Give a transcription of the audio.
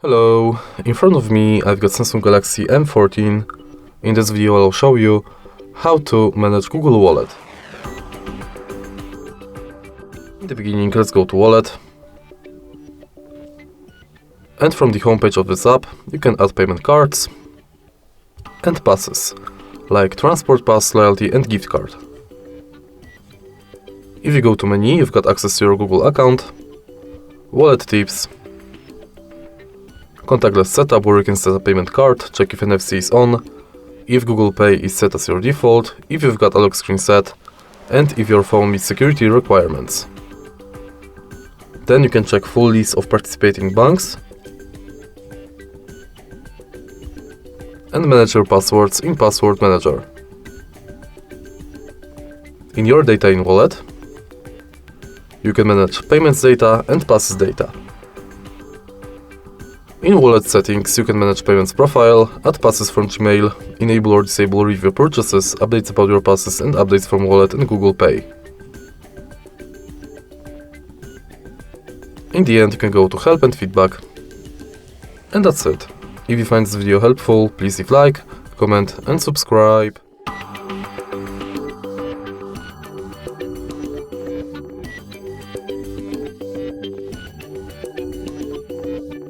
Hello, in front of me I've got Samsung Galaxy M14. In this video I'll show you how to manage Google Wallet. In the beginning, let's go to Wallet. And from the homepage of this app, you can add payment cards and passes, like transport pass, loyalty and gift card. If you go to menu, you've got access to your Google account, wallet tips, contactless setup where you can set a payment card, check if NFC is on, if Google Pay is set as your default, if you've got a lock screen set, and if your phone meets security requirements. Then you can check full list of participating banks and manage your passwords in Password Manager. In your data in Wallet, you can manage payments data and passes data. In Wallet settings, you can manage payments profile, add passes from Gmail, enable or disable review purchases, updates about your passes and updates from Wallet and Google Pay. In the end, you can go to help and feedback. And that's it. If you find this video helpful, please leave like, comment and subscribe.